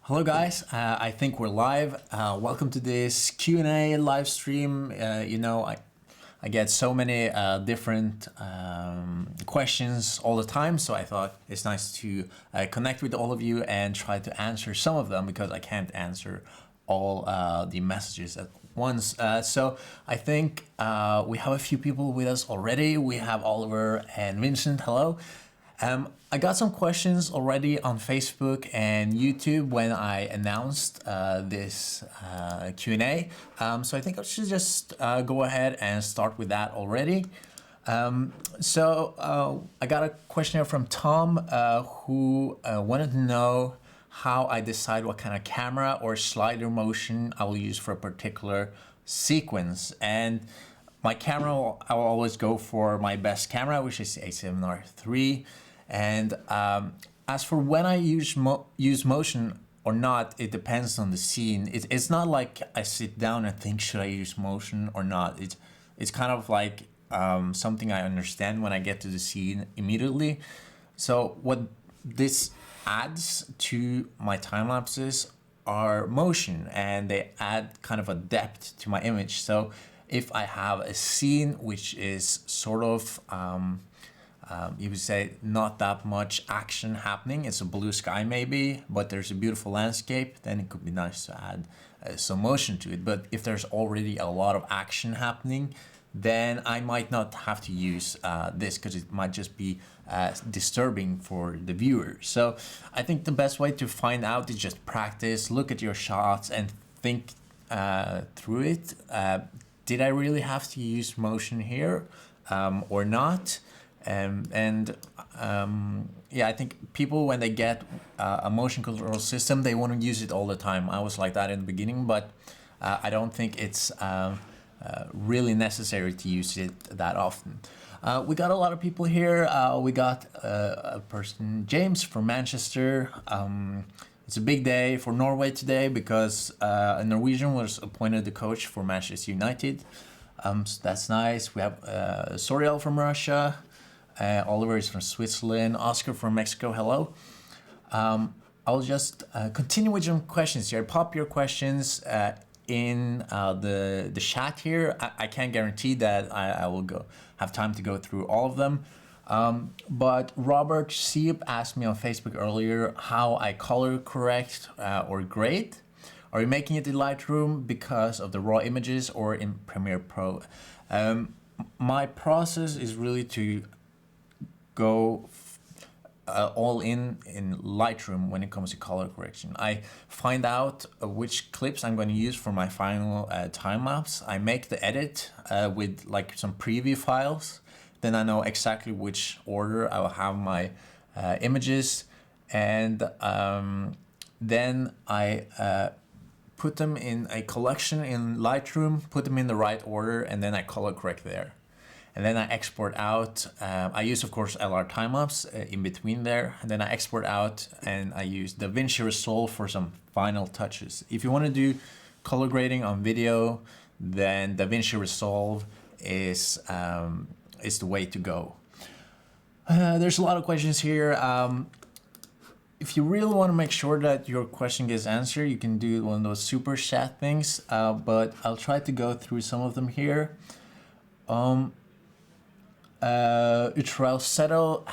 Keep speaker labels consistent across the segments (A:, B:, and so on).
A: Hello guys, I think we're live. Welcome to this Q&A live stream. I get so many different questions all the time, so I thought it's nice to connect with all of you and try to answer some of them because I can't answer all the messages at once. So I think we have a few people with us already. We have Oliver and Vincent. Hello. I got some questions already on Facebook and YouTube when I announced this Q&A. So I think I should just go ahead and start with that already. I got a question here from Tom who wanted to know how I decide what kind of camera or slider motion I will use for a particular sequence. And my camera, I will always go for my best camera, which is A7R III. And as for when I use motion or not, it depends on the scene. It's not like I sit down and think, should I use motion or not? It's kind of like something I understand when I get to the scene immediately. So what this adds to my time lapses are motion, and they add kind of a depth to my image. So if I have a scene which is sort of you would say not that much action happening, it's a blue sky maybe, but there's a beautiful landscape, then it could be nice to add some motion to it. But if there's already a lot of action happening, then I might not have to use this because it might just be disturbing for the viewer. So I think the best way to find out is just practice, look at your shots and think through it. Did I really have to use motion here or not? Yeah, I think people, when they get a motion control system, they want to use it all the time. I was like that in the beginning, but I don't think it's really necessary to use it that often. We got a lot of people here. We got a person, James from Manchester. It's a big day for Norway today because a Norwegian was appointed the coach for Manchester United. So that's nice. We have Soriel from Russia. Oliver is from Switzerland. Oscar from Mexico. Hello. I'll just continue with some questions here. Pop your questions in the chat here. I can't guarantee that I will have time to go through all of them. But Robert Syrp asked me on Facebook earlier how I color correct or grade. Are you making it in Lightroom because of the raw images or in Premiere Pro? My process is really to go all in Lightroom when it comes to color correction. I find out which clips I'm going to use for my final time lapse. I make the edit with like some preview files. Then I know exactly which order I will have my images, and then I put them in a collection in Lightroom, put them in the right order, and then I color correct there. And then I export out. I use, of course, LR time-lapse in between there. And then I export out and I use DaVinci Resolve for some final touches. If you want to do color grading on video, then DaVinci Resolve is the way to go. There's a lot of questions here. If you really want to make sure that your question gets answered, you can do one of those super chat things. But I'll try to go through some of them here. Utrell Settle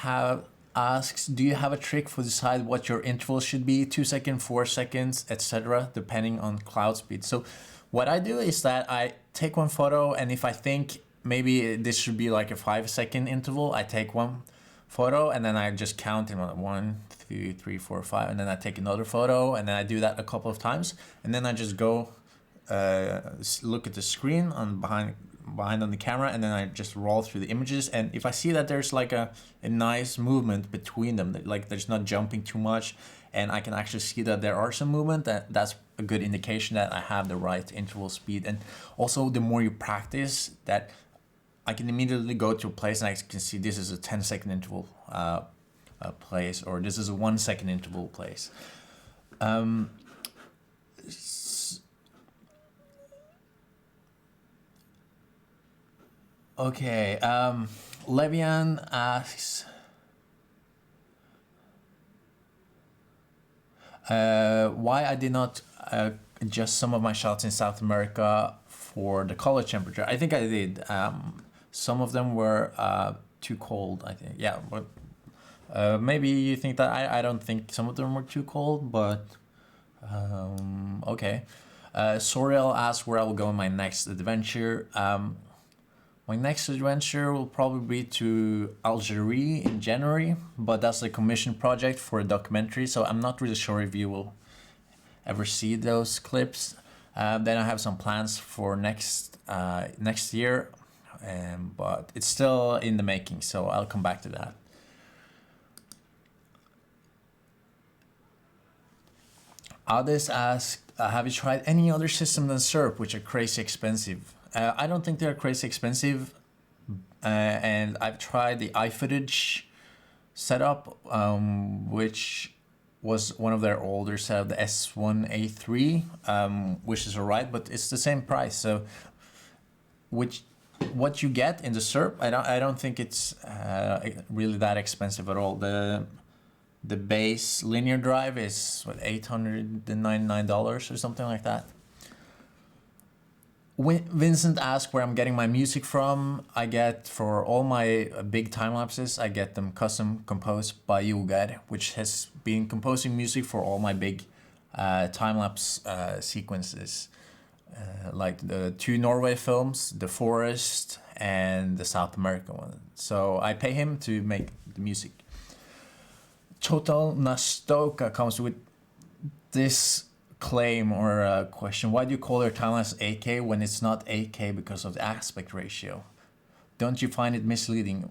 A: asks, do you have a trick for decide what your interval should be, 2 seconds, 4 seconds, etc., depending on cloud speed? So what I do is that I take one photo, and if I think maybe this should be like a 5-second interval, I take one photo and then I just count in 1, 2, 3, 4, 5, and then I take another photo, and then I do that a couple of times, and then I just go look at the screen on behind on the camera, and then I just roll through the images. And if I see that there's like a nice movement between them, like there's not jumping too much, and I can actually see that there are some movement, that's a good indication that I have the right interval speed. And also, the more you practice, that I can immediately go to a place and I can see this is a 10-second interval place, or this is a 1-second interval place. Okay, Levian asks, Why I did not adjust some of my shots in South America for the color temperature. I think I did. Some of them were too cold, I think. Yeah, but maybe you think that. I don't think some of them were too cold, but okay. Soriel asked where I will go in my next adventure. My next adventure will probably be to Algeria in January, but that's a commission project for a documentary, so I'm not really sure if you will ever see those clips. Then I have some plans for next year, but it's still in the making, so I'll come back to that. Others asked, have you tried any other system than Syrp, which are crazy expensive? I don't think they're crazy expensive, and I've tried the iFootage setup, which was one of their older setup, the S1A3, which is alright, but it's the same price. So, what you get in the Syrp, I don't think it's really that expensive at all. The base linear drive is what, $899 or something like that. Vincent asked where I'm getting my music from. I get, for all my big time lapses, I get them custom composed by Yogar, which has been composing music for all my big time lapse sequences, like the 2 Norway films, The Forest, and the South America one. So I pay him to make the music. Total Nastoka comes with this claim or question: why do you call your time-lapse 8K when it's not 8K because of the aspect ratio? Don't you find it misleading?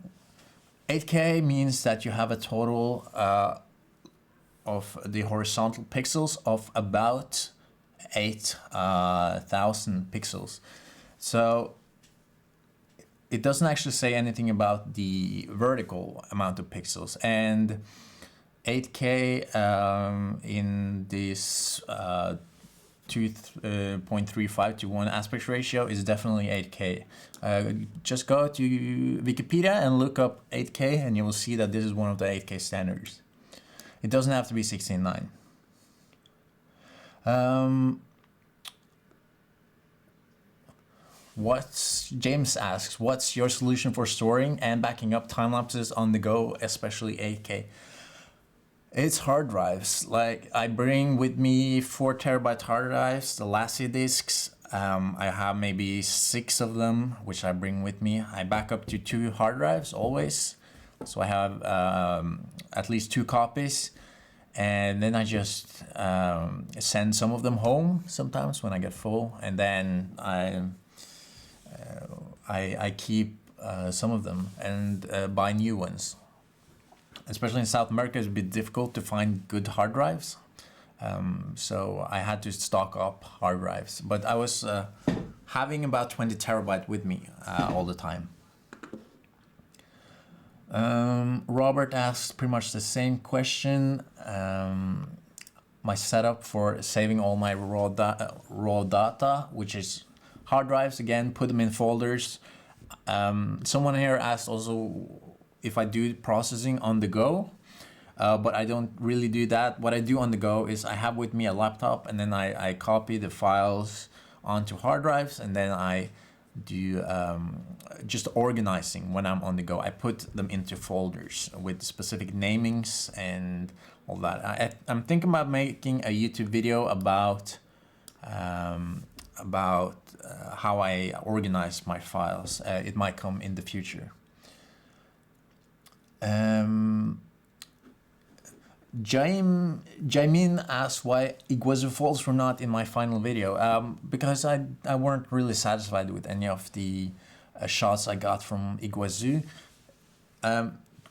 A: 8K means that you have a total of the horizontal pixels of about 8,000 pixels. So it doesn't actually say anything about the vertical amount of pixels. And 8K in this 2.35 to 1 aspect ratio is definitely 8K. Just go to Wikipedia and look up 8K and you will see that this is one of the 8K standards. It doesn't have to be 16:9. James asks, what's your solution for storing and backing up time lapses on the go, especially 8K? It's hard drives. Like, I bring with me 4 terabyte hard drives, the Lassie discs. I have maybe 6 of them, which I bring with me. I back up to 2 hard drives always. So I have at least 2 copies. And then I just send some of them home sometimes when I get full. And then I keep some of them and buy new ones. Especially in South America, it's a bit difficult to find good hard drives. So I had to stock up hard drives. But I was having about 20 terabyte with me all the time. Robert asked pretty much the same question. My setup for saving all my raw data, which is hard drives, again, put them in folders. Someone here asked also if I do processing on the go, but I don't really do that. What I do on the go is I have with me a laptop, and then I copy the files onto hard drives, and then I do just organizing when I'm on the go. I put them into folders with specific namings and all that. I'm thinking about making a YouTube video about how I organize my files. It might come in the future. Jaimin asked why Iguazu Falls were not in my final video. Because I weren't really satisfied with any of the shots I got from Iguazu.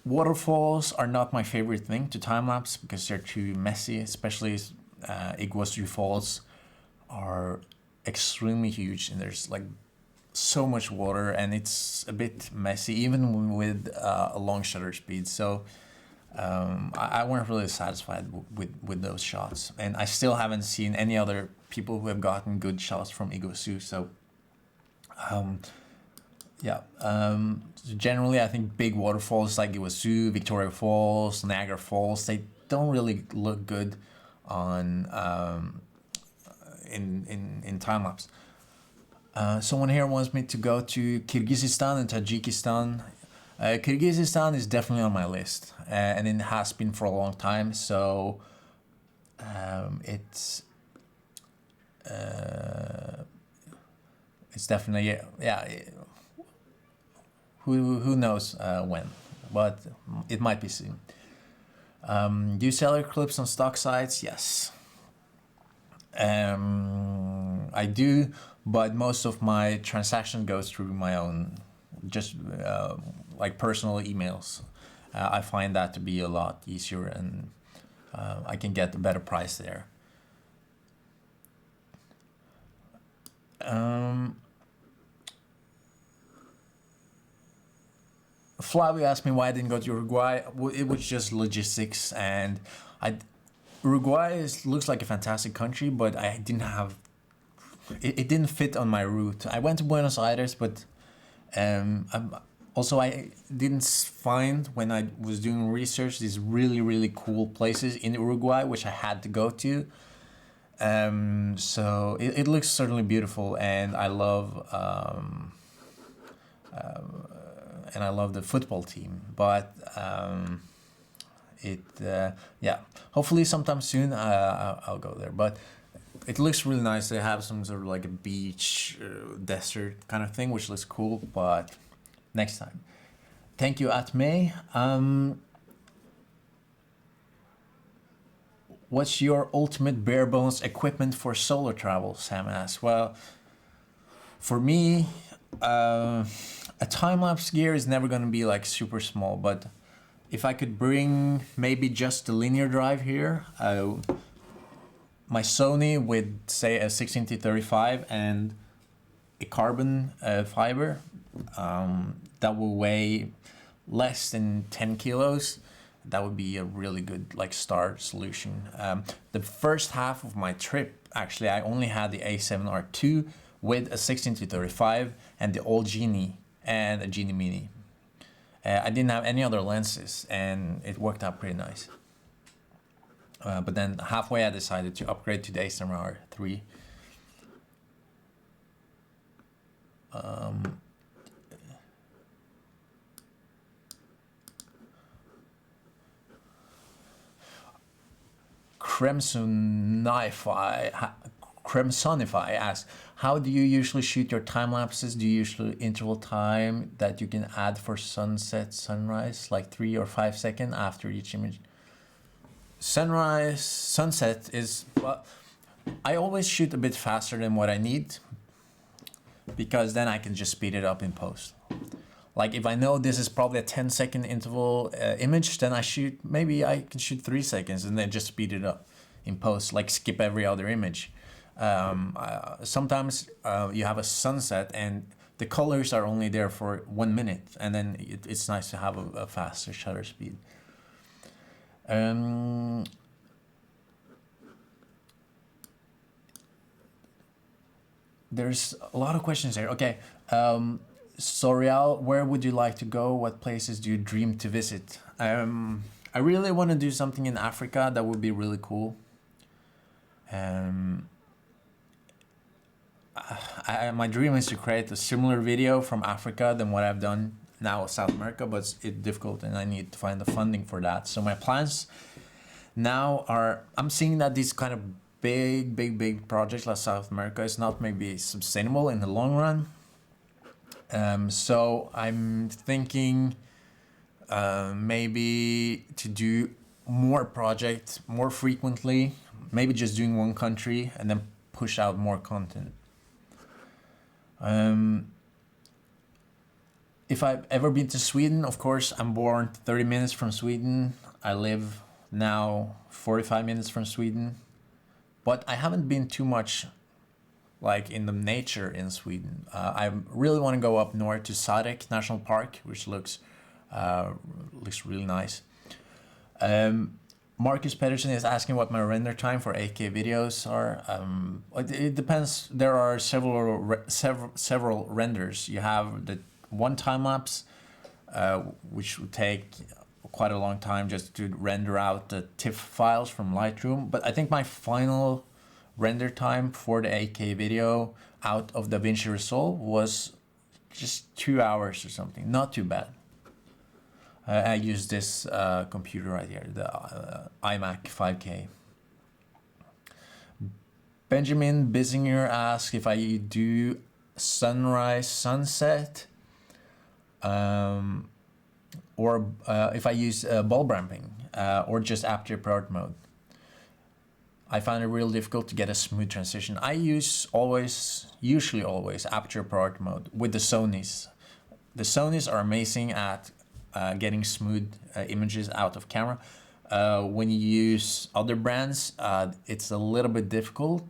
A: Waterfalls are not my favorite thing to time-lapse because they're too messy, especially Iguazu Falls are extremely huge and there's like so much water and it's a bit messy even with a long shutter speed. So I weren't really satisfied with those shots, and I still haven't seen any other people who have gotten good shots from Iguazu. So generally I think big waterfalls like Iguazu, Victoria Falls, Niagara Falls, they don't really look good on in time lapse. Someone here wants me to go to Kyrgyzstan and Tajikistan. Kyrgyzstan is definitely on my list, and it has been for a long time. So it's definitely, yeah. Who knows when, but it might be soon. Do you sell your clips on stock sites? Yes. I do, but most of my transaction goes through my own, just like personal emails. I find that to be a lot easier, and I can get a better price there. Flavio asked me why I didn't go to Uruguay. It was just logistics, and Uruguay looks like a fantastic country, but I didn't have. It didn't fit on my route. I went to Buenos Aires, but I didn't find, when I was doing research, these really cool places in Uruguay which I had to go to. So it looks certainly beautiful, and I love the football team. But yeah, hopefully sometime soon I'll go there. But it looks really nice. They have some sort of like a beach, desert kind of thing, which looks cool. But next time. Thank you, Atme. What's your ultimate bare bones equipment for solo travel? Sam asks. Well, for me, a time-lapse gear is never going to be like super small, but if I could bring maybe just the linear drive here, my Sony with, say, a 16-35 and a carbon fiber that will weigh less than 10 kilos, that would be a really good like start solution. The first half of my trip, actually, I only had the A7R2 with a 16-35 and the old Genie and a Genie Mini. I didn't have any other lenses, and it worked out pretty nice. But then halfway I decided to upgrade to the A7R3. Crimsonify asks, how do you usually shoot your time lapses? Do you usually interval time that you can add for sunset, sunrise, like 3 or 5 seconds after each image? Sunrise, sunset is, well, I always shoot a bit faster than what I need, because then I can just speed it up in post. Like if I know this is probably a 10-second interval image, then maybe I can shoot 3 seconds and then just speed it up in post, like skip every other image. Sometimes you have a sunset and the colors are only there for 1 minute, and then it's nice to have a faster shutter speed. There's a lot of questions here. Okay. Sorial, where would you like to go? What places do you dream to visit? I really want to do something in Africa. That would be really cool. My dream is to create a similar video from Africa than what I've done now in South America, but it's difficult and I need to find the funding for that. So my plans now are, I'm seeing that these kind of big projects like South America is not maybe sustainable in the long run. So I'm thinking maybe to do more projects more frequently, maybe just doing one country and then push out more content. If I've ever been to Sweden, of course, I'm born 30 minutes from Sweden. I live now 45 minutes from Sweden, but I haven't been too much like in the nature in Sweden. I really want to go up north to Sarek National Park, which looks really nice. Marcus Pedersen is asking what my render time for 8K videos are. It depends. There are several renders. You have the one time lapse, which would take quite a long time just to render out the TIFF files from Lightroom. But I think my final render time for the 8K video out of DaVinci Resolve was just 2 hours or something. Not too bad. I use this computer right here, the iMac 5K. Benjamin Bissinger asks if I do sunrise, sunset, or if I use bulb ramping or just aperture priority mode. I find it real difficult to get a smooth transition. I usually always aperture priority mode with the Sonys. The Sonys are amazing at getting smooth images out of camera. When you use other brands, it's a little bit difficult,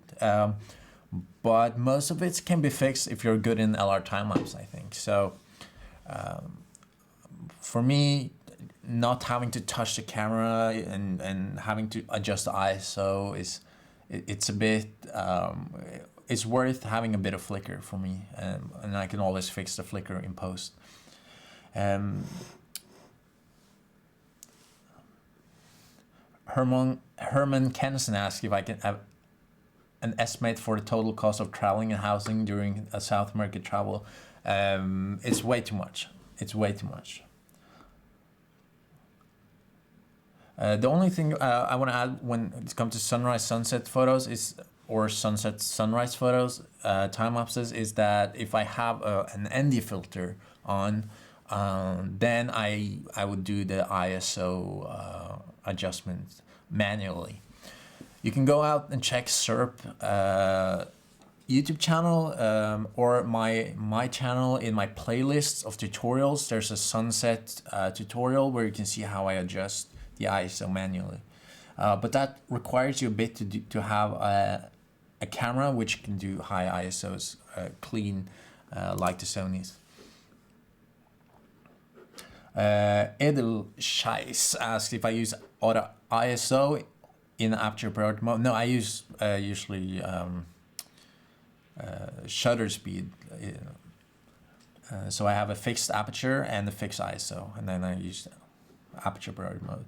A: but most of it can be fixed if you're good in LR time-lapse, I think. So for me, not having to touch the camera and having to adjust the ISO it's a bit it's worth having a bit of flicker for me, and I can always fix the flicker in post. Herman Kennison asked if I can have an estimate for the total cost of traveling and housing during a South American travel. It's way too much. It's way too much. The only thing I want to add when it comes to sunrise sunset photos or sunset sunrise photos, time lapses, is that if I have an ND filter on, then I would do the ISO adjustment manually. You can go out and check Syrp YouTube channel or my channel. In my playlists of tutorials, there's a sunset tutorial where you can see how I adjust the ISO manually. But that requires you a bit to have a camera which can do high ISOs clean like the Sonys. Edelscheiss asked if I use auto ISO in aperture priority mode. No, I use usually shutter speed. So I have a fixed aperture and a fixed ISO, and then I use aperture priority mode.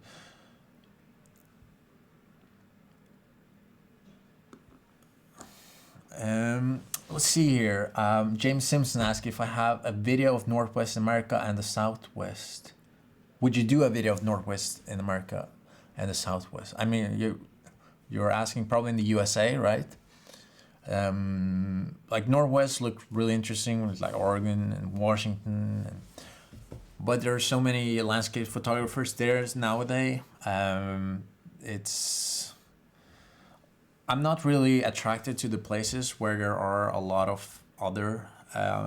A: Let's see here. James Simpson asked if I have a video of Northwest America and the Southwest. Would you do a video of Northwest in America and the Southwest? I mean, you're asking probably in the USA, right? Like Northwest looked really interesting with like Oregon and Washington, but there are so many landscape photographers there nowadays. I'm not really attracted to the places where there are a lot of other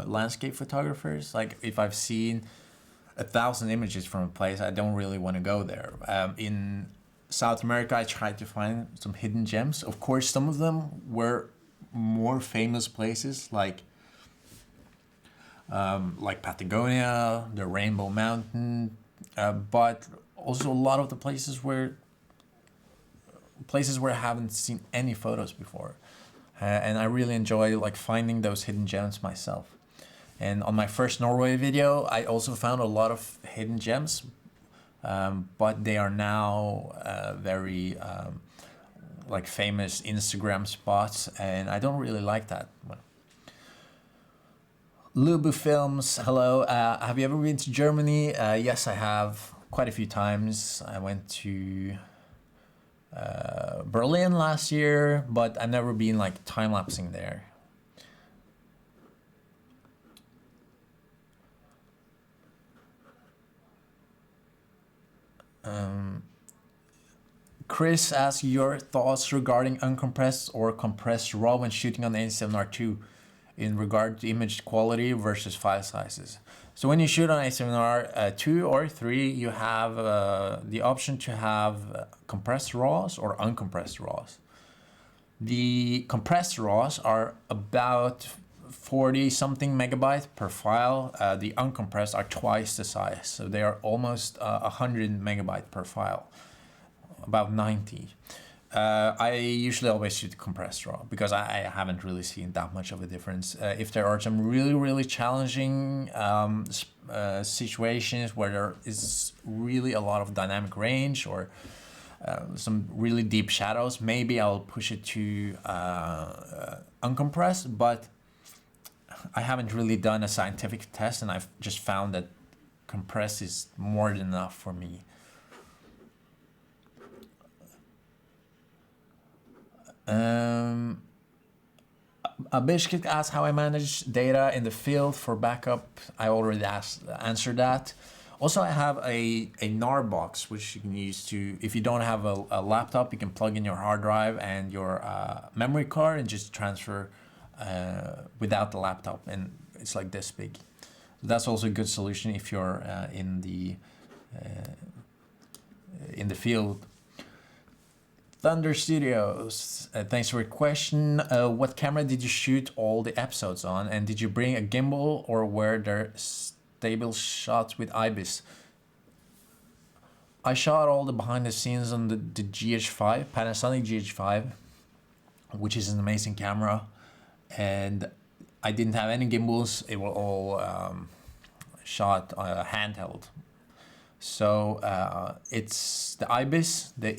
A: landscape photographers. Like if I've seen 1,000 images from a place, I don't really want to go there. In South America, I tried to find some hidden gems. Of course, some of them were more famous places like Patagonia, the Rainbow Mountain, but also a lot of the places where I haven't seen any photos before, and I really enjoy like finding those hidden gems myself. And on my first Norway video, I also found a lot of hidden gems, but they are now very like famous Instagram spots, and I don't really like that. Lubu Films, hello. Have you ever been to Germany? Yes, I have, quite a few times. I went to Berlin last year, but I've never been like time-lapsing there. Chris asks your thoughts regarding uncompressed or compressed RAW when shooting on the A7R II in regard to image quality versus file sizes. So when you shoot on A7R 2 or 3, you have the option to have compressed RAWs or uncompressed RAWs. The compressed RAWs are about 40 something megabyte per file. The uncompressed are twice the size, so they are almost 100 megabyte per file, about 90. I usually always shoot compressed RAW because I haven't really seen that much of a difference. If there are some really challenging situations where there is really a lot of dynamic range or some really deep shadows, maybe I'll push it to uncompressed, but I haven't really done a scientific test, and I've just found that compressed is more than enough for me. Bishkit asked how I manage data in the field for backup. I already answered that. Also, I have a NAR box, which you can use to, if you don't have a laptop, you can plug in your hard drive and your memory card and just transfer without the laptop. And it's like this big. That's also a good solution if you're in the field. Thunder Studios, thanks for your question. What camera did you shoot all the episodes on, and did you bring a gimbal or were there stable shots with IBIS? I shot all the behind the scenes on the GH5, Panasonic GH5, which is an amazing camera, and I didn't have any gimbals. It was all shot handheld. So it's the IBIS, the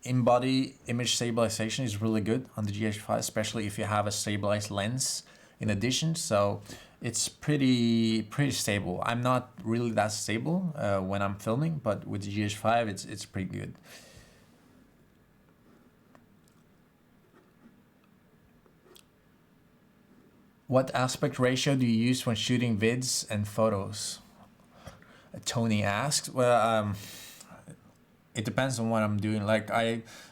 A: in-body image stabilization is really good on the GH5, especially if you have a stabilized lens in addition. So it's pretty stable. I'm not really that stable when I'm filming, but with the GH5 it's pretty good. What aspect ratio do you use when shooting vids and photos? Tony asks. Well, it depends on what I'm doing. Like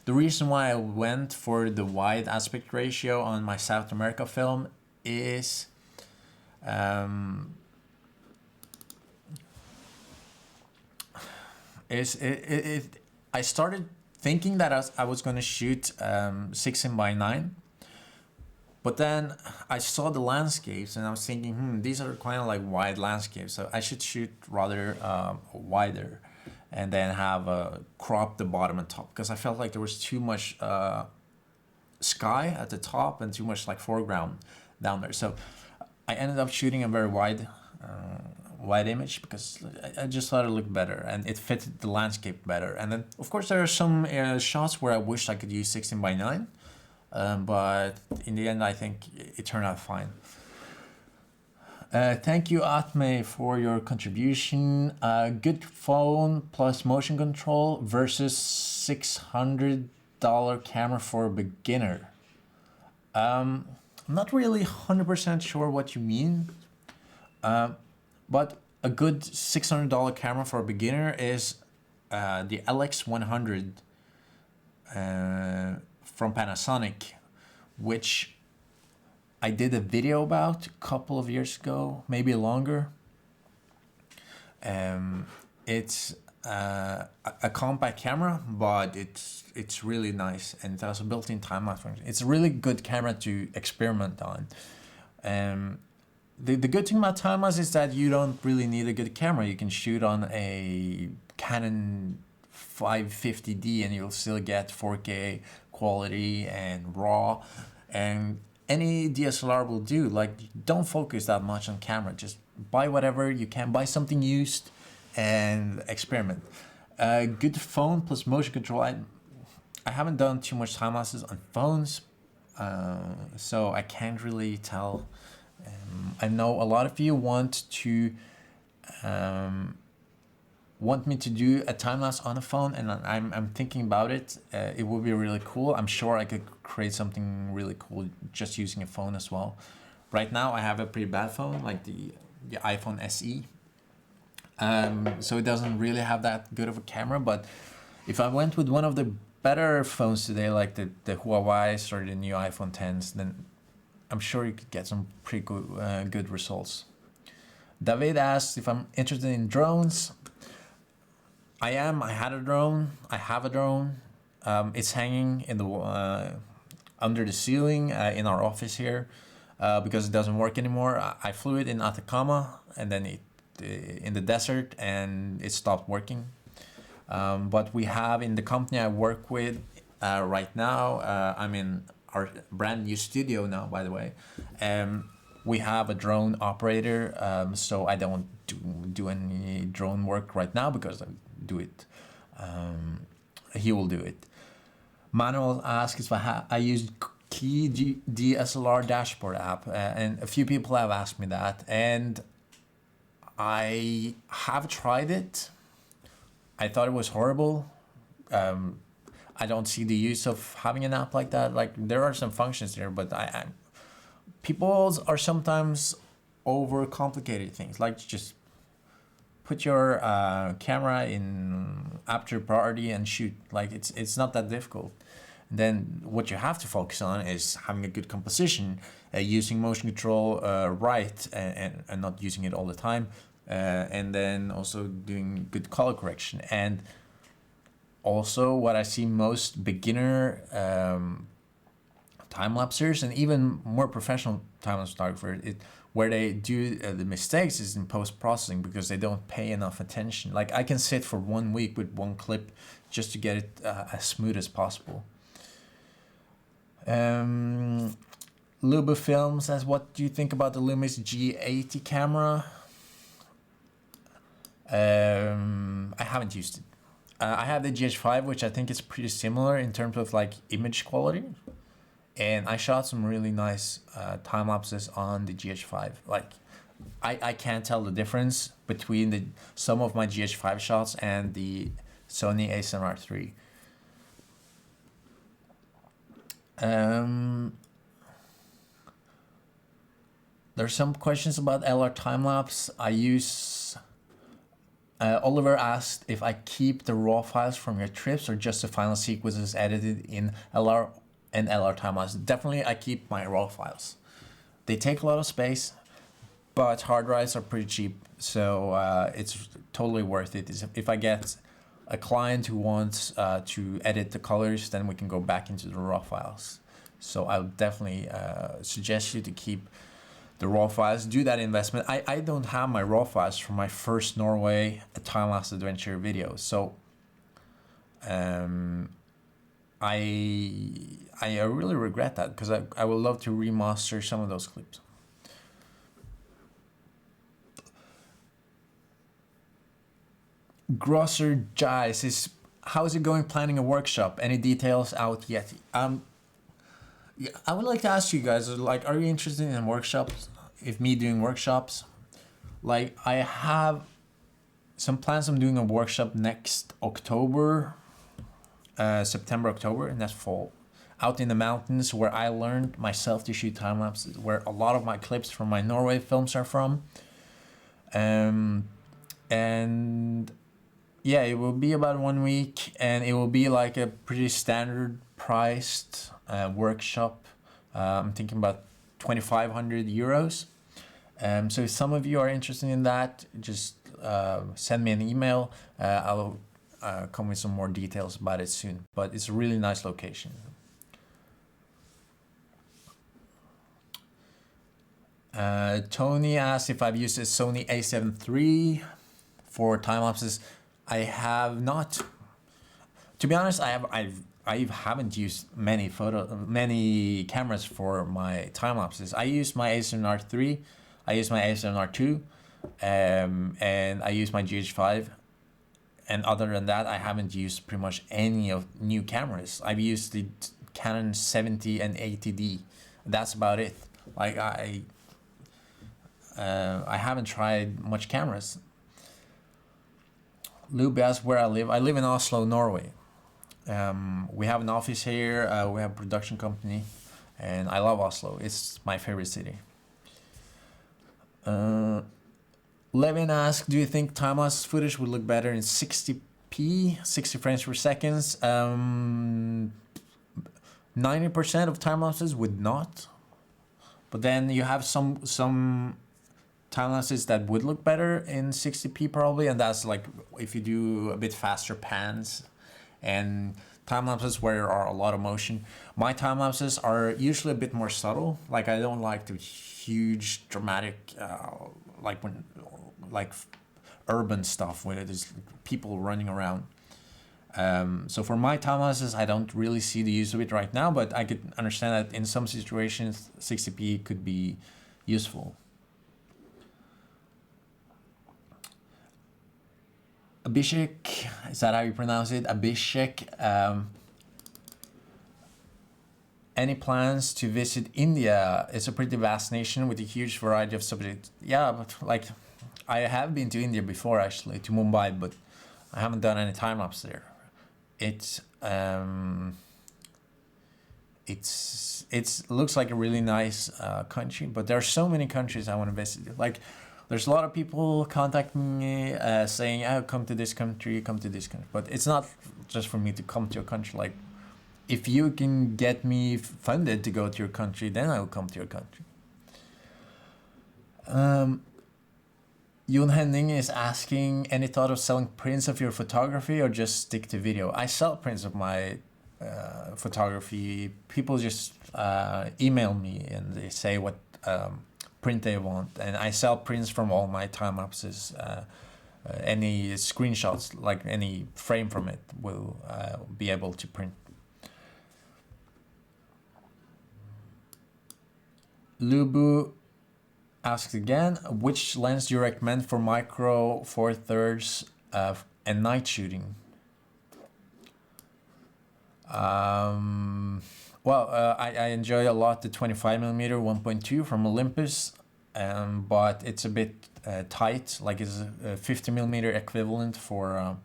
A: the reason why I went for the wide aspect ratio on my South America film is I started thinking that I was going to shoot 16:9, but then I saw the landscapes and I was thinking, these are kind of like wide landscapes, so I should shoot rather wider, and then have crop the bottom and top, because I felt like there was too much sky at the top and too much like foreground down there. So I ended up shooting a very wide image because I just thought it looked better and it fitted the landscape better. And then of course there are some shots where I wish I could use 16:9, but in the end I think it turned out fine. Thank you, Atme, for your contribution. Good phone plus motion control versus $600 camera for a beginner. I'm not really 100% sure what you mean, but a good $600 camera for a beginner is the LX100 from Panasonic, which I did a video about a couple of years ago, maybe longer. It's a compact camera, but it's really nice, and it has a built-in time-lapse function. It's a really good camera to experiment on. The good thing about time-lapse is that you don't really need a good camera. You can shoot on a Canon 550D and you'll still get 4K quality and RAW, and any DSLR will do. Like, don't focus that much on camera. Just buy whatever you can. Buy something used and experiment. Good phone plus motion control. I haven't done too much time lapses on phones, so I can't really tell. I know a lot of you want me to do a time lapse on a phone, and I'm thinking about it. It would be really cool. I'm sure I could create something really cool just using a phone as well. Right now I have a pretty bad phone, like the iPhone SE, so it doesn't really have that good of a camera. But if I went with one of the better phones today, like the Huawei's or the new iPhone 10s, then I'm sure you could get some pretty good results. David asked if I'm interested in drones. I am. I had a drone. I have a drone. It's hanging in the under the ceiling in our office here because it doesn't work anymore. I flew it in Atacama and then in the desert, and it stopped working. But we have in the company I work with right now. I'm in our brand new studio now, by the way. We have a drone operator, so I don't do any drone work right now because I do it. He will do it. Manuel asks if I use Key DSLR dashboard app, and a few people have asked me that, and I have tried it. I thought it was horrible. I don't see the use of having an app like that. Like, there are some functions there, but people are sometimes overcomplicated things. Like, just put your camera in aperture priority and shoot. Like, it's not that difficult. And then what you have to focus on is having a good composition, using motion control right, and not using it all the time, and then also doing good color correction. And also, what I see most beginner time-lapsers and even more professional time-lapse photographers, where they do the mistakes is in post-processing, because they don't pay enough attention. Like, I can sit for 1 week with one clip just to get it as smooth as possible. Lubafilm says, what do you think about the Lumix G80 camera? I haven't used it. I have the GH5, which I think is pretty similar in terms of like image quality. And I shot some really nice time lapses on the GH5. Like, I can't tell the difference between some of my GH5 shots and the Sony a7R III. There's some questions about LR time-lapse. I use... Oliver asked if I keep the raw files from your trips or just the final sequences edited in LR and LR time-lapse. Definitely I keep my raw files. They take a lot of space, but hard drives are pretty cheap, so it's totally worth it. If I get a client who wants to edit the colors, then we can go back into the raw files. So I would definitely suggest you to keep the raw files. Do that investment. I don't have my raw files from my first Norway time-lapse adventure video, so I really regret that, because I would love to remaster some of those clips. Grosser Jais is, how is it going planning a workshop? Any details out yet? Yeah, I would like to ask you guys, like, are you interested in workshops? If me doing workshops? Like, I have some plans. I'm doing a workshop next October, September, October, and that's fall. Out in the mountains, where I learned myself to shoot time lapses, where a lot of my clips from my Norway films are from. And yeah, it will be about 1 week, and it will be like a pretty standard priced workshop. I'm thinking about 2,500 euros. So if some of you are interested in that, just send me an email. I'll come with some more details about it soon. But it's a really nice location. Tony asked if I've used a Sony a7 III for time lapses. I have not. To be honest, I haven't used many cameras for my time lapses. I use my a7R III, I use my a7R II, and I use my GH5. And other than that, I haven't used pretty much any of new cameras. I've used the Canon 70 and 80D. That's about it. Like, I haven't tried much cameras. Lube asks where I live. I live in Oslo, Norway. We have an office here. We have a production company, and I love Oslo. It's my favorite city. Levin asks, do you think time-lapse footage would look better in 60p, 60 frames per second? 90% of time-lapses would not. But then you have some time-lapses that would look better in 60p probably, and that's like if you do a bit faster pans and time-lapses where there are a lot of motion. My time-lapses are usually a bit more subtle. Like, I don't like the huge dramatic like urban stuff where there's people running around. So for my time lapses, I don't really see the use of it right now, but I could understand that in some situations 60p could be useful. Abhishek, is that how you pronounce it? Abhishek. Any plans to visit India? It's a pretty vast nation with a huge variety of subjects. Yeah, but like I have been to India before, actually, to Mumbai, but I haven't done any time lapse there. It looks like a really nice country, but there are so many countries I want to visit. Like, there's a lot of people contacting me saying, "Oh, come to this country, come to this country." But it's not just for me to come to a country. Like, if you can get me funded to go to your country, then I will come to your country. Jon Henning is asking, any thought of selling prints of your photography or just stick to video? I sell prints of my photography. People just email me and they say what print they want, and I sell prints from all my time lapses. Any screenshots, like any frame from it, will be able to print. Lubu asks again, which lens do you recommend for micro four thirds and night shooting? I enjoy a lot the 25mm 1.2 from Olympus, but it's a bit tight. Like it's a 50mm equivalent for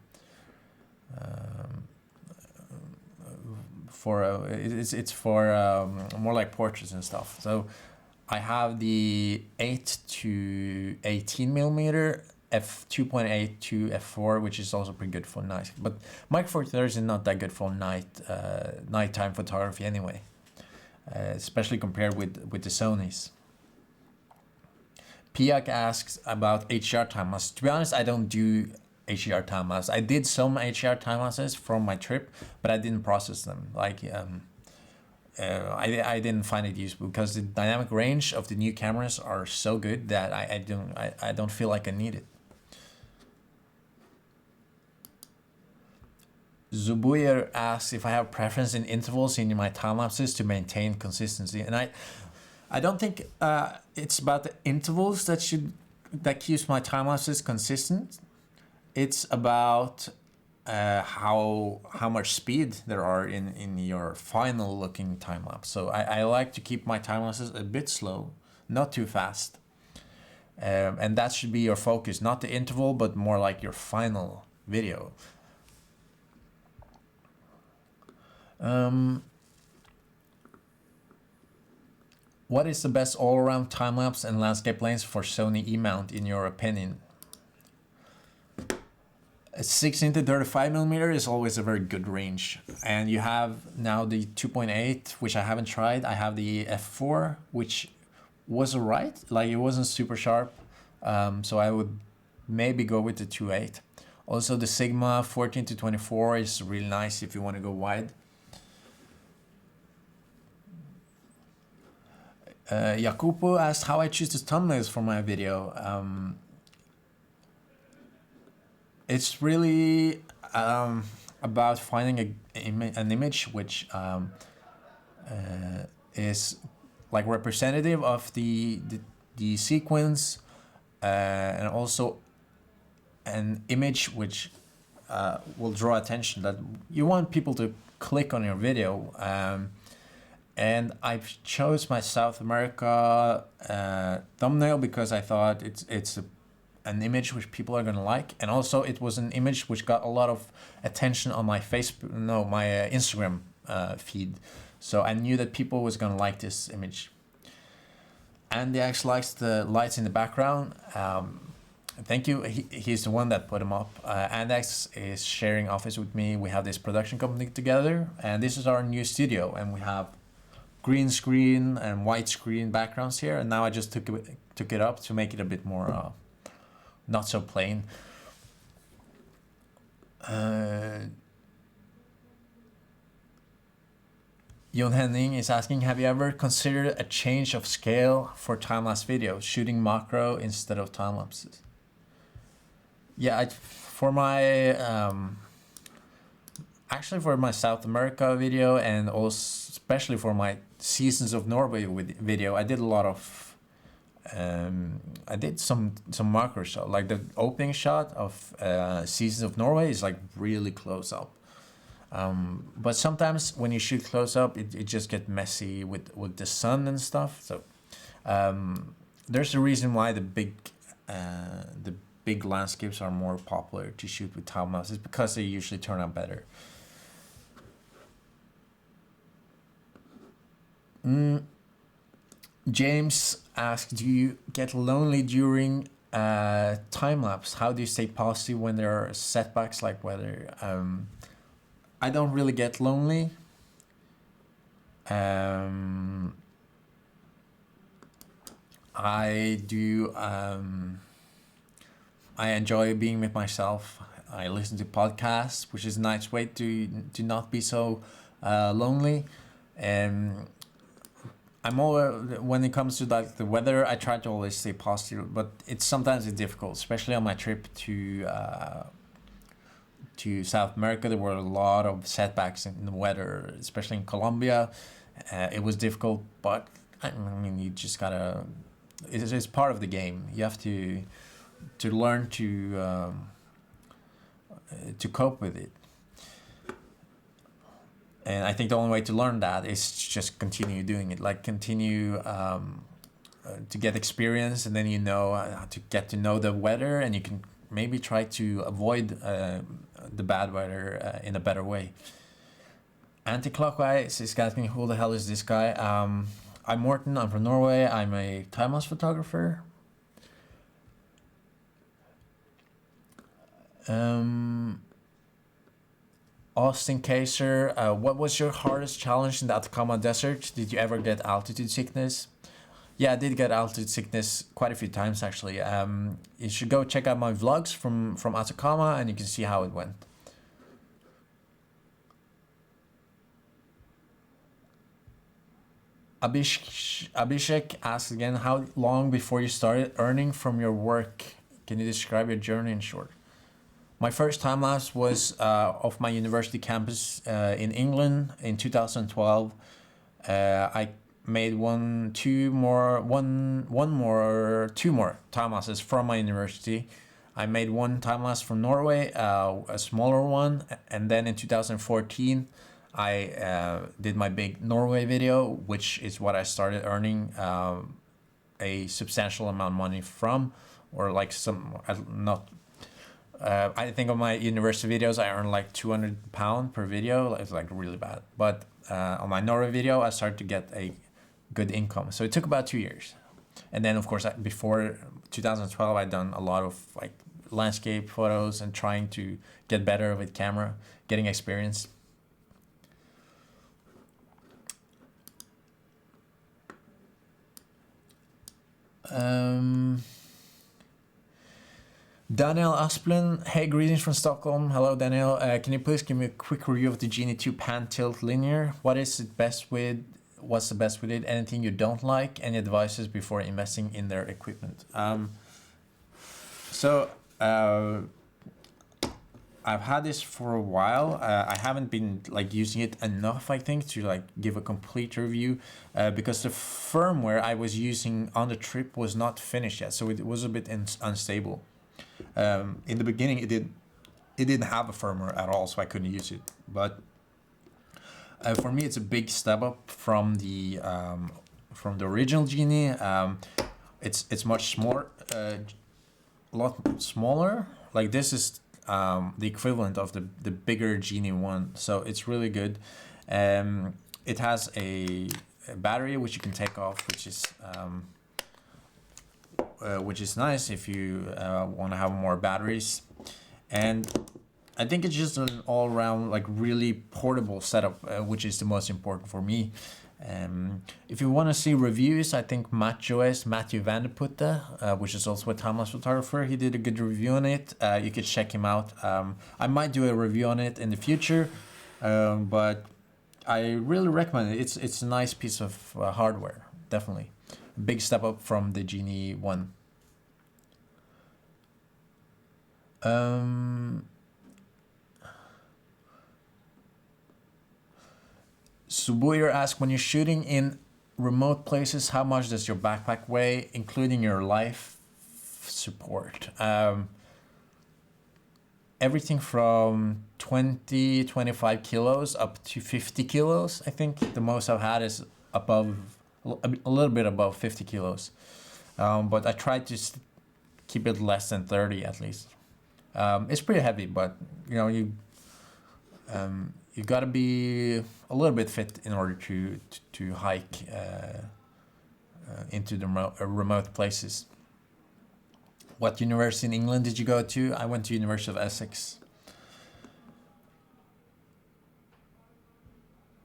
A: more like portraits and stuff. So I have the 8 to 18mm f2.8 to f4, which is also pretty good for night. But Micro Four Thirds is not that good for nighttime photography anyway, especially compared with the Sonys. Piak asks about HDR time lapse. To be honest, I don't do HDR time lapse. I did some HDR time lapses from my trip, but I didn't process them. Like I didn't find it useful because the dynamic range of the new cameras are so good that I don't feel like I need it. Zubuyer asks if I have preference in intervals in my time lapses to maintain consistency, and I don't think it's about the intervals that keeps my time lapses consistent. It's about how much speed there are in your final looking time lapse. So I like to keep my time lapses a bit slow, not too fast, and that should be your focus, not the interval, but more like your final video. What is the best all-around time-lapse and landscape lens for Sony E-mount in your opinion? A 16 to 35mm is always a very good range, and you have now the 2.8, which I haven't tried. I have the f4, which was alright, like it wasn't super sharp, so I would maybe go with the 2.8. Also the Sigma 14 to 24 is really nice if you want to go wide. Jacopo asked how I choose the thumbnails for my video. It's really about finding an image which is like representative of the sequence, and also an image which will draw attention, that you want people to click on your video. And I've chose my South America thumbnail because I thought it's an image which people are gonna like, and also it was an image which got a lot of attention on my Instagram feed. So I knew that people was gonna like this image. And Andy likes the lights in the background. Thank you. He's the one that put them up. Andex is sharing office with me. We have this production company together, and this is our new studio, and we have green screen and white screen backgrounds here, and now I just took it up to make it a bit more not so plain. Jon Henning is asking, have you ever considered a change of scale for time-lapse video, shooting macro instead of time-lapses? Yeah, for my actually for my South America video, and also especially for my Seasons of Norway video, I did a lot of I did some macro shot, like the opening shot of Seasons of Norway is like really close up. But sometimes when you shoot close up, it just gets messy with the sun and stuff. So there's a reason why the big landscapes are more popular to shoot with time-lapse. It's because they usually turn out better. James asked, do you get lonely during time-lapse? How do you stay positive when there are setbacks like weather? I don't really get lonely. I do. I enjoy being with myself. I listen to podcasts, which is a nice way to not be so lonely. And I'm always, when it comes to like the weather, I try to always stay positive, but sometimes it's difficult, especially on my trip to South America. There were a lot of setbacks in the weather, especially in Colombia. It was difficult, but I mean, you just gotta. It's part of the game. You have to learn to cope with it. And I think the only way to learn that is just continue doing it. Like continue to get experience, and then you know how to get to know the weather, and you can maybe try to avoid the bad weather in a better way. Anti-clockwise is asking, who the hell is this guy? I'm Morten. I'm from Norway. I'm a time-lapse photographer. Austin Kaiser, what was your hardest challenge in the Atacama Desert? Did you ever get altitude sickness? Yeah, I did get altitude sickness quite a few times actually. You should go check out my vlogs from Atacama, and you can see how it went. Abhishek asks again, how long before you started earning from your work? Can you describe your journey in short? My first time-lapse was off my university campus in England in 2012. I made two more time-lapses from my university. I made one time-lapse from Norway, a smaller one, and then in 2014 I did my big Norway video, which is what I started earning a substantial amount of money from, or like I think on my university videos I earned like £200 per video. It's like really bad. But on my Norway video I started to get a good income. So it took about 2 years. And then of course before 2012 I'd done a lot of like landscape photos and trying to get better with camera, getting experience. Daniel Asplund, hey, greetings from Stockholm. Hello, Daniel. Can you please give me a quick review of the Genie 2 pan tilt linear? What's the best with it? Anything you don't like? Any advices before investing in their equipment? I've had this for a while. I haven't been like using it enough, I think, to like give a complete review because the firmware I was using on the trip was not finished yet, so it was a bit unstable. In the beginning, it didn't have a firmware at all, so I couldn't use it. But for me, it's a big step up from the original Genie. It's much more, a lot smaller. Like this is the equivalent of the bigger Genie 1, so it's really good. It has a battery which you can take off, which is nice if you want to have more batteries. And I think it's just an all-around like really portable setup, which is the most important for me. If you want to see reviews, I think Matthew Vanderputte, which is also a time-lapse photographer, he did a good review on it. You could check him out. I might do a review on it in the future, but I really recommend it. It's a nice piece of hardware, definitely. Big step up from the Genie 1. Subuir asks, when you're shooting in remote places, how much does your backpack weigh, including your life support? Everything from 25 kilos up to 50 kilos. I think the most I've had is above, a little bit above 50 kilos. But I try to keep it less than 30 at least. It's pretty heavy, but you know, you got to be a little bit fit in order to hike into the remote places. What university in England did you go to? I went to University of Essex.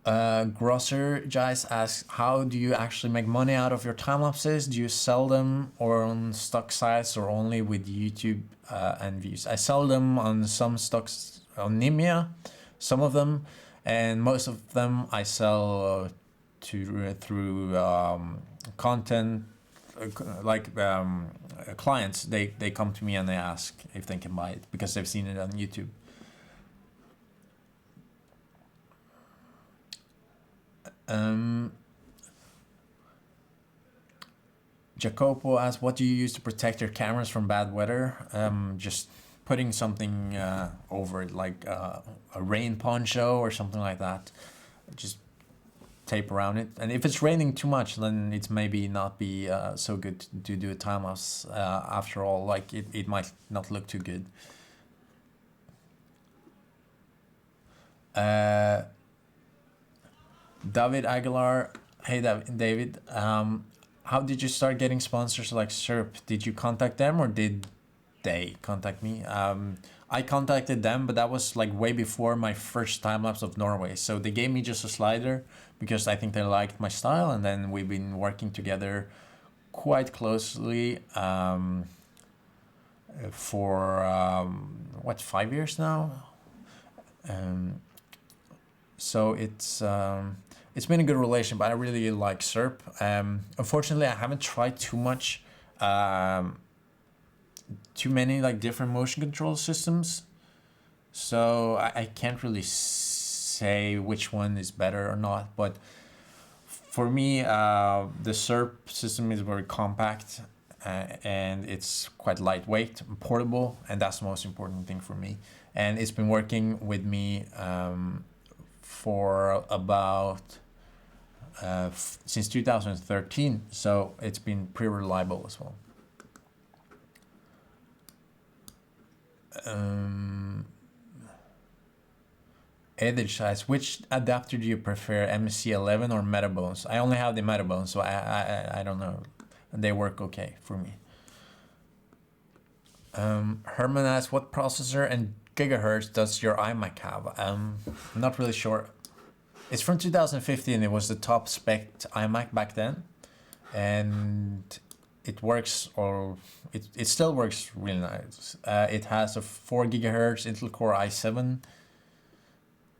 A: Grosser Jice asks, how do you actually make money out of your time lapses? Do you sell them or on stock sites or only with YouTube and views? I sell them on some stocks on Nimia, some of them, and most of them I sell through content, like clients. They come to me and they ask if they can buy it because they've seen it on YouTube. Jacopo asks, what do you use to protect your cameras from bad weather? Just putting something over it, like a rain poncho or something like that. Just tape around it. And if it's raining too much, then it's maybe not be so good to do a time lapse after all. Like it might not look too good. David Aguilar, hey David, how did you start getting sponsors like Syrp? Did you contact them or did they contact me? I contacted them, but that was like way before my first time lapse of Norway. So they gave me just a slider because I think they liked my style, and then we've been working together quite closely for 5 years now. So it's been a good relation, but I really like Syrp. Unfortunately, I haven't tried too many like different motion control systems, so I can't really say which one is better or not. But for me, the Syrp system is very compact and it's quite lightweight and portable, and that's the most important thing for me. And it's been working with me for about since 2013, so it's been pretty reliable as well. Edge says, which adapter do you prefer, MC11 or Metabones? I only have the Metabones, so I don't know. They work okay for me. Herman asks, what processor and gigahertz does your iMac have? I'm not really sure. It's from 2015. It was the top spec iMac back then, and it works, or it still works really nice. It has a 4 gigahertz Intel Core i7,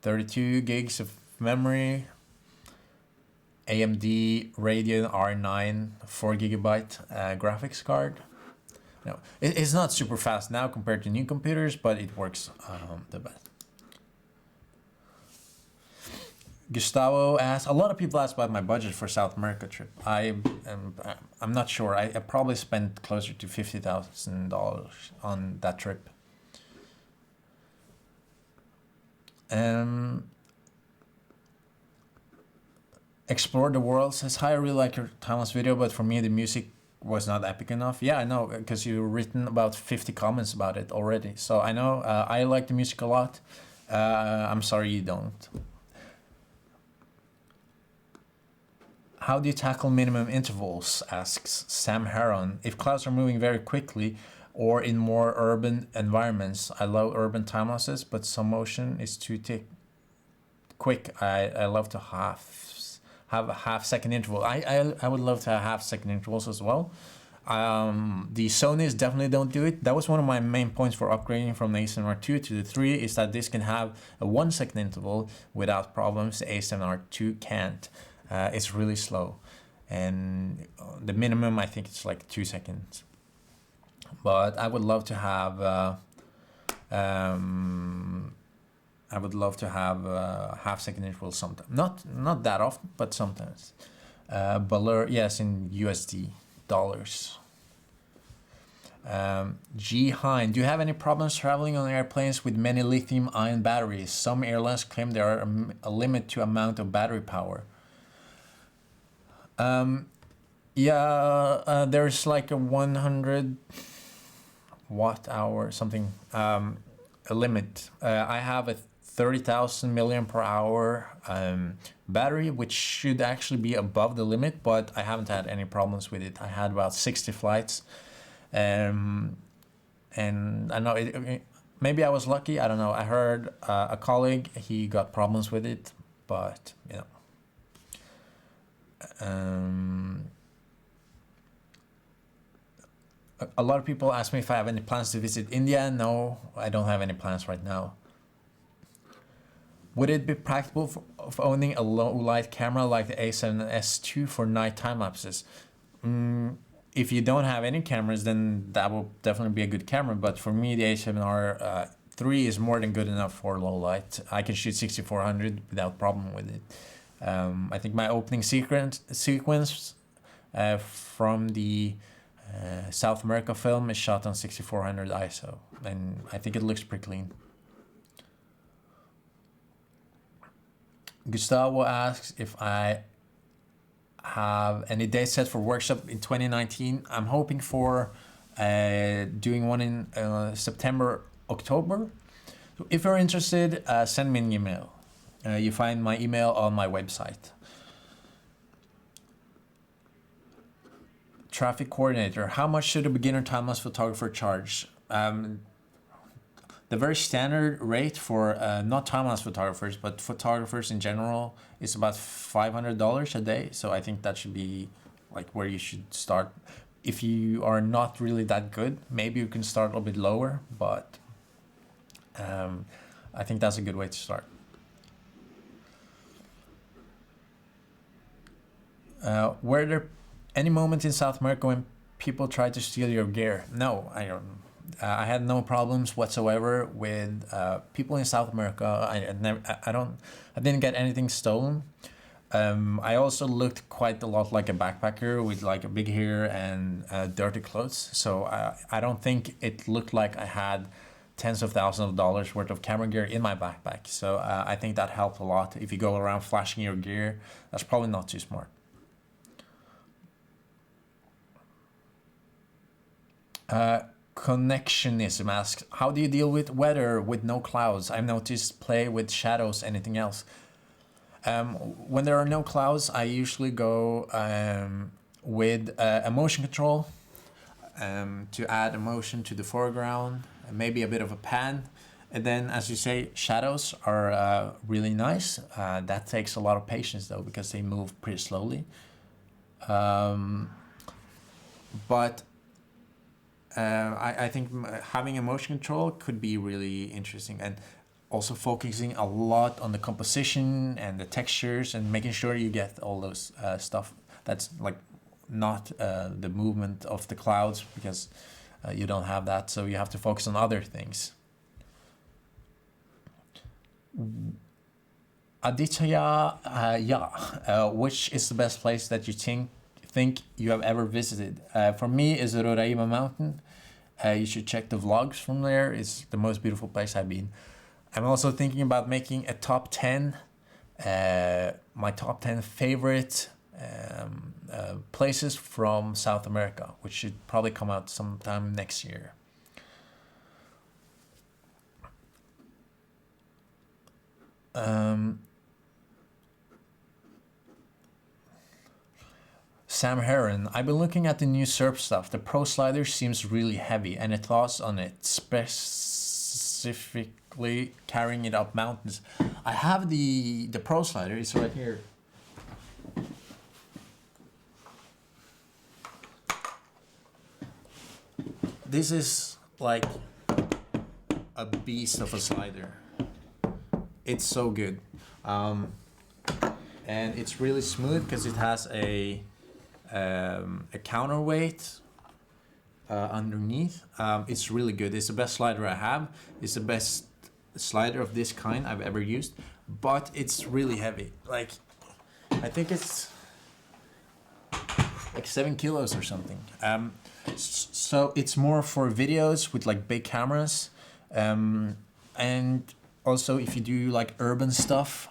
A: 32 gigs of memory, AMD Radeon R9 4 gigabyte graphics card. No, it's not super fast now compared to new computers, but it works the best. Gustavo asks, a lot of people ask about my budget for South America trip. I'm not sure. I probably spent closer to $50,000 on that trip. Explore the World says, hi, I really like your timeless video, but for me the music was not epic enough. Yeah, I know, because you've written about 50 comments about it already. So I know, I like the music a lot. I'm sorry you don't. How do you tackle minimum intervals, asks Sam Heron. If clouds are moving very quickly or in more urban environments, I love urban time lapses, but some motion is too quick. I love to have a half-second interval. I would love to have half-second intervals as well. The Sonys definitely don't do it. That was one of my main points for upgrading from the A7R2 to the 3, is that this can have a 1 second interval without problems. The A7R2 can't. It's really slow, and the minimum I think it's like 2 seconds. But I would love to have I would love to have half-second intervals sometimes. Not that often, but sometimes. Balur, yes, in USD dollars. G. Hine, do you have any problems traveling on airplanes with many lithium-ion batteries? Some airlines claim there are a limit to amount of battery power. There's like a 100 watt hour something, a limit. I have a 30,000 milliamp per hour battery, which should actually be above the limit, but I haven't had any problems with it. I had about 60 flights, and I know maybe I was lucky. I don't know. I heard a colleague, he got problems with it, but you know. A lot of people ask me if I have any plans to visit India. No, I don't have any plans right now. Would it be practical for owning a low light camera like the A7S II for night time lapses? If you don't have any cameras, then that will definitely be a good camera. But for me, the A7R III is more than good enough for low light. I can shoot 6400 without problem with it. I think my opening sequence from the South America film is shot on 6400 ISO, and I think it looks pretty clean. Gustavo asks if I have any dates set for workshop in 2019. I'm hoping for doing one in September, October. So if you're interested, send me an email. You find my email on my website. Traffic coordinator. How much should a beginner time-lapse photographer charge? The very standard rate for not time-lapse photographers, but photographers in general, is about $500 a day. So I think that should be like where you should start. If you are not really that good, maybe you can start a little bit lower, but I think that's a good way to start. Were there any moment in South America when people tried to steal your gear? No, I don't. I had no problems whatsoever with people in South America. I didn't get anything stolen. I also looked quite a lot like a backpacker with like a big hair and dirty clothes. So I don't think it looked like I had tens of thousands of dollars worth of camera gear in my backpack. So I think that helped a lot. If you go around flashing your gear, that's probably not too smart. Connectionism asks, how do you deal with weather with no clouds? I've noticed play with shadows, anything else. When there are no clouds, I usually go with a motion control to add a motion to the foreground, maybe a bit of a pan. And then, as you say, shadows are really nice. That takes a lot of patience though, because they move pretty slowly. But I think having a motion control could be really interesting, and also focusing a lot on the composition and the textures and making sure you get all those stuff that's like not the movement of the clouds, because you don't have that, so you have to focus on other things. Aditya, which is the best place that you think you have ever visited? For me, is Roraima Mountain. You should check the vlogs from there. It's the most beautiful place I've been. I'm also thinking about making a top 10, my top 10 favorite places from South America, which should probably come out sometime next year. Sam Heron, I've been looking at the new Syrp stuff. The Pro slider seems really heavy. Any thoughts on it, specifically carrying it up mountains? I have the Pro slider, it's right here. This is like a beast of a slider. It's so good. And it's really smooth because it has a counterweight underneath. It's really good. It's the best slider I have. It's the best slider of this kind I've ever used, but it's really heavy. Like, I think it's like 7 kilos or something. So it's more for videos with like big cameras, and also if you do like urban stuff,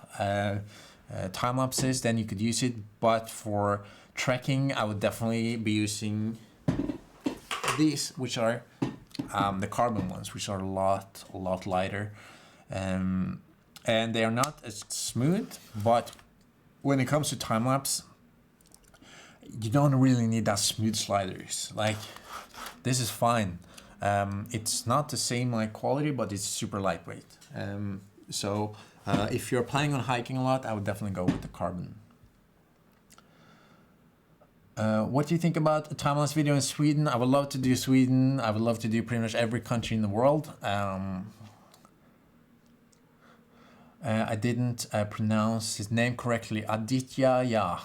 A: time lapses, then you could use it. But for trekking, I would definitely be using these, which are the carbon ones, which are a lot lighter, and they are not as smooth. But when it comes to time lapse, you don't really need that smooth sliders. Like, this is fine. It's not the same like quality, but it's super lightweight. So if you're planning on hiking a lot, I would definitely go with the carbon. What do you think about a time-lapse video in Sweden? I would love to do Sweden. I would love to do pretty much every country in the world. I didn't pronounce his name correctly. Aditya, yeah.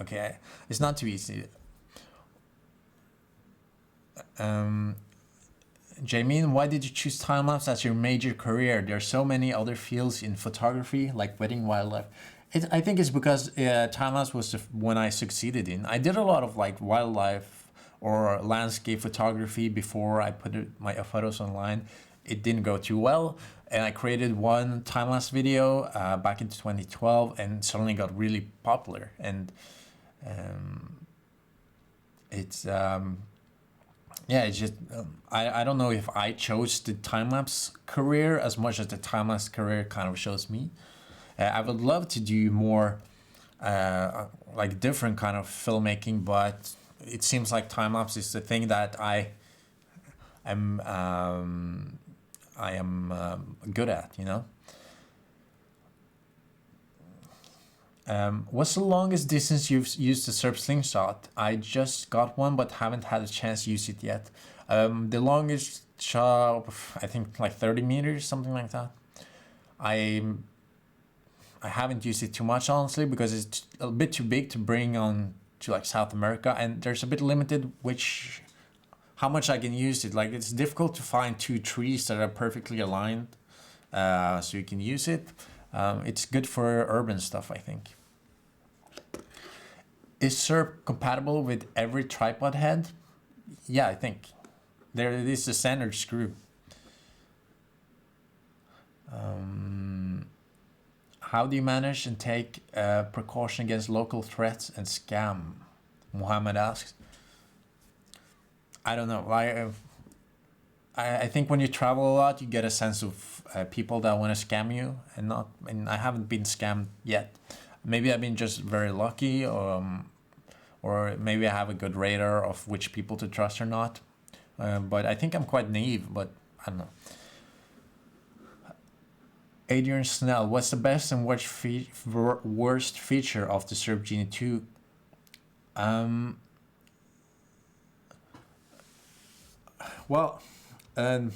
A: Okay, it's not too easy. Jamin, why did you choose time-lapse as your major career? There are so many other fields in photography, like wedding, wildlife. I think it's because time-lapse was the one I succeeded in. I did a lot of like wildlife or landscape photography before I put my photos online. It didn't go too well, and I created one time-lapse video back in 2012, and suddenly got really popular. And it's yeah, it's just I don't know if I chose the time-lapse career as much as the time-lapse career kind of shows me. I would love to do more like different kind of filmmaking, but it seems like time-lapse is the thing that I am good at, you know. What's the longest distance you've used the Syrp slingshot? I just got one, but haven't had a chance to use it yet. The longest shot, I think like 30 meters, something like that. I haven't used it too much, honestly, because it's a bit too big to bring on to like South America, and there's a bit limited how much I can use it. Like, it's difficult to find two trees that are perfectly aligned, so you can use it. It's good for urban stuff, I think. Is Syrp compatible with every tripod head? Yeah, I think. There it is, the standard screw. How do you manage and take precaution against local threats and scam? Mohammed asks. I don't know. I think when you travel a lot, you get a sense of people that want to scam you, and I haven't been scammed yet. Maybe I've been just very lucky, or maybe I have a good radar of which people to trust or not. But I think I'm quite naive, but I don't know. Adrian Snell, what's the best and worst feature of the Syrp Genie 2? Well, the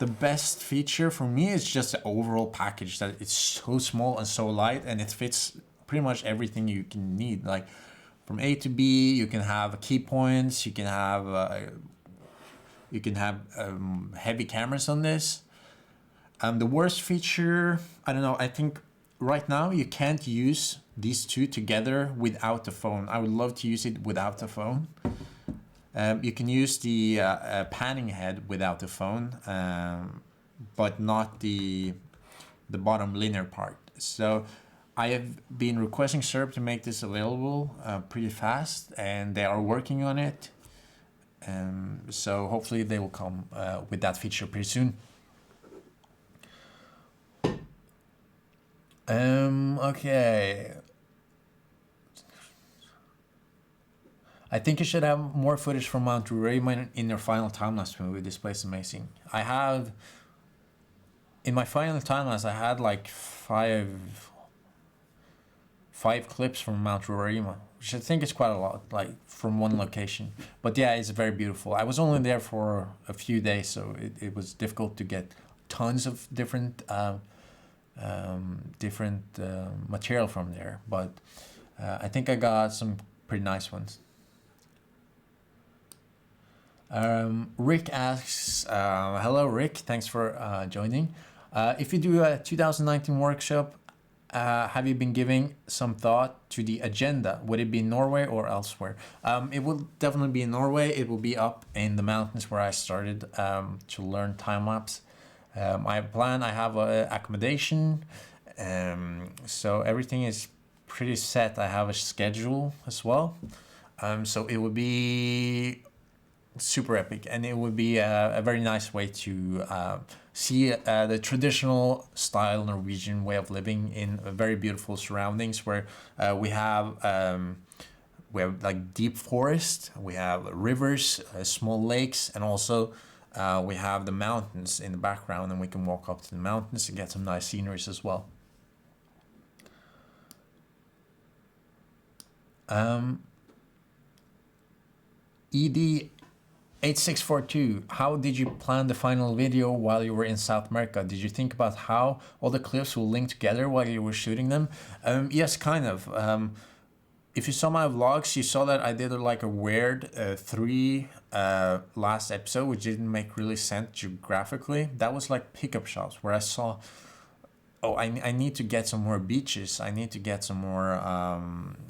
A: best feature for me is just the overall package, that it's so small and so light, and it fits pretty much everything you can need. Like, from A to B, you can have key points, you can have heavy cameras on this. The worst feature, I don't know, I think right now you can't use these two together without the phone. I would love to use it without the phone. You can use the panning head without the phone, but not the bottom linear part. So I have been requesting Syrp to make this available pretty fast, and they are working on it. So hopefully they will come with that feature pretty soon. Okay. I think you should have more footage from Mount Roraima in your final time-lapse movie. This place is amazing. In my final time-lapse, I had like five clips from Mount Roraima, which I think is quite a lot, like from one location. But yeah, it's very beautiful. I was only there for a few days, so it was difficult to get tons of different material from there. But I think I got some pretty nice ones. Rick asks, hello Rick, thanks for joining. If you do a 2019 workshop, have you been giving some thought to the agenda? Would it be in Norway or elsewhere? It will definitely be in Norway. It will be up in the mountains where I started to learn time-lapse. I have accommodation, so everything is pretty set. I have a schedule as well. So it would be super epic, and it would be a very nice way to see the traditional style Norwegian way of living in very beautiful surroundings, where we have like deep forest, we have rivers, small lakes, and also we have the mountains in the background, and we can walk up to the mountains and get some nice sceneries as well. ED8642, how did you plan the final video while you were in South America? Did you think about how all the clips will link together while you were shooting them? Yes, kind of. If you saw my vlogs, you saw that I did like a weird 3 last episode, which didn't make really sense geographically. That was like pickup shots where I saw, oh, I need to get some more beaches. I need to get some more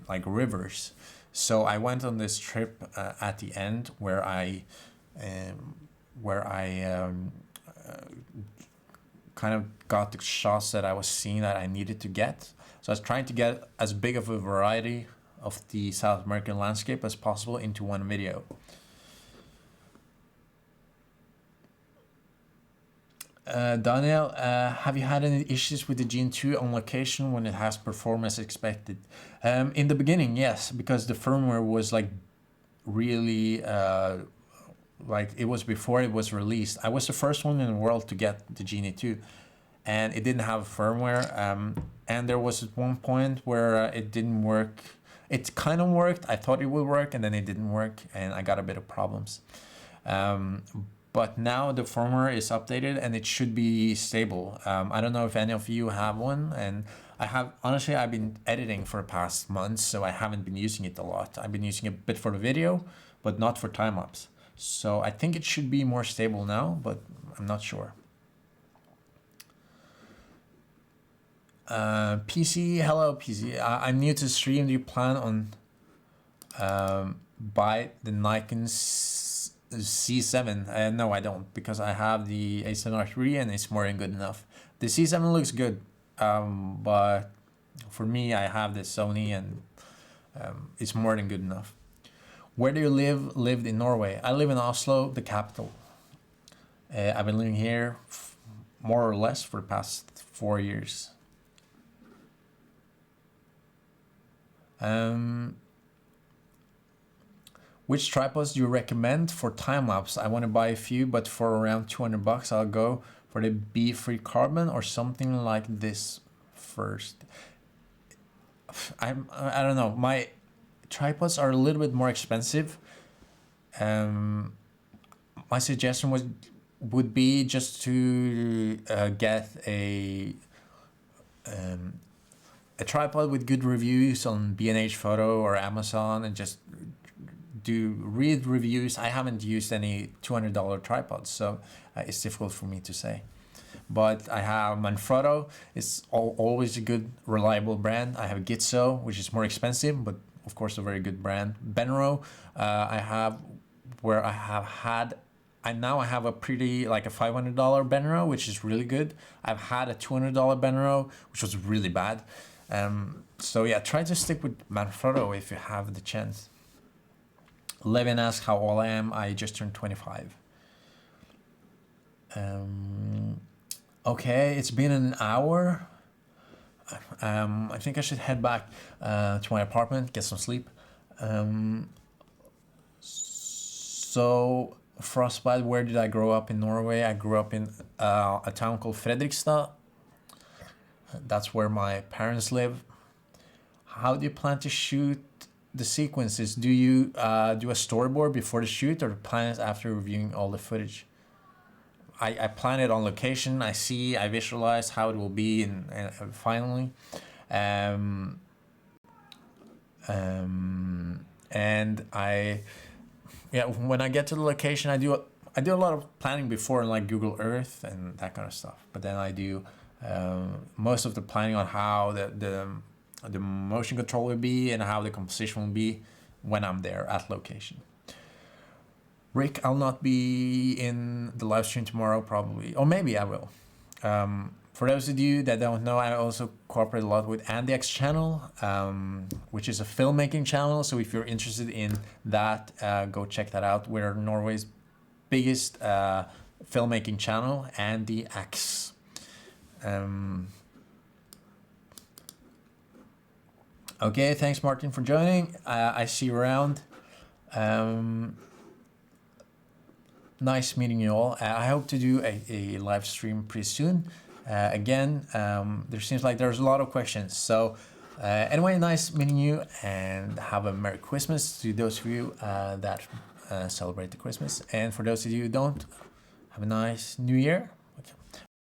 A: like rivers. So I went on this trip at the end where I kind of got the shots that I was seeing that I needed to get. So I was trying to get as big of a variety of the South American landscape as possible into one video. Daniel, have you had any issues with the Gene 2 on location when it has performed as expected? In the beginning, yes, because the firmware was like really like it was before it was released. I was the first one in the world to get the Genie 2, and it didn't have firmware. And there was at one point where it didn't work. It kind of worked. I thought it would work, and then it didn't work, and I got a bit of problems. But now the firmware is updated and it should be stable. I don't know if any of you have one, and honestly, I've been editing for the past months, so I haven't been using it a lot. I've been using it a bit for the video, but not for time-lapse. So I think it should be more stable now, but I'm not sure. PC, hello PC. I'm new to the stream. Do you plan on buy the Nikon C7? No, I don't, because I have the A7R III and it's more than good enough. The C7 looks good, but for me, I have the Sony, and it's more than good enough. Where do you lived in Norway? I live in Oslo, the capital. I've been living here more or less for the past 4 years. Which tripods do you recommend for time-lapse? I want to buy a few, but for around 200 bucks, I'll go for the B-free carbon or something like this first. I don't know. My tripods are a little bit more expensive. My suggestion would be just to get a tripod with good reviews on B&H Photo or Amazon, and just read reviews. I haven't used any $200 tripods, so it's difficult for me to say. But I have Manfrotto. It's always a good, reliable brand. I have Gitzo, which is more expensive, but of course a very good brand. Benro, I have a pretty, like a $500 Benro, which is really good. I've had a $200 Benro, which was really bad. So yeah, try to stick with Manfrotto if you have the chance. Levin asks how old I am. I just turned 25. Okay, it's been an hour. I think I should head back to my apartment, get some sleep. So, Frostbite, where did I grow up in Norway? I grew up in a town called Fredrikstad. That's where my parents live. How do you plan to shoot the sequences? Do you do a storyboard before the shoot, or plan it after reviewing all the footage? I plan it on location. I visualize how it will be, and finally, and when I get to the location, I do a lot of planning before in like Google Earth and that kind of stuff. But then I do most of the planning on how the motion control will be and how the composition will be when I'm there at location. Rick, I'll not be in the live stream tomorrow probably, or maybe I will. For those of you that don't know, I also cooperate a lot with Andyx channel, which is a filmmaking channel. So if you're interested in that, go check that out. We're Norway's biggest filmmaking channel, Andyx. Okay, thanks Martin for joining. I see you around. Nice meeting you all. I hope to do a live stream pretty soon. Again, there seems like there's a lot of questions. So anyway, nice meeting you, and have a Merry Christmas to those of you that celebrate the Christmas. And for those of you who don't, have a nice New Year.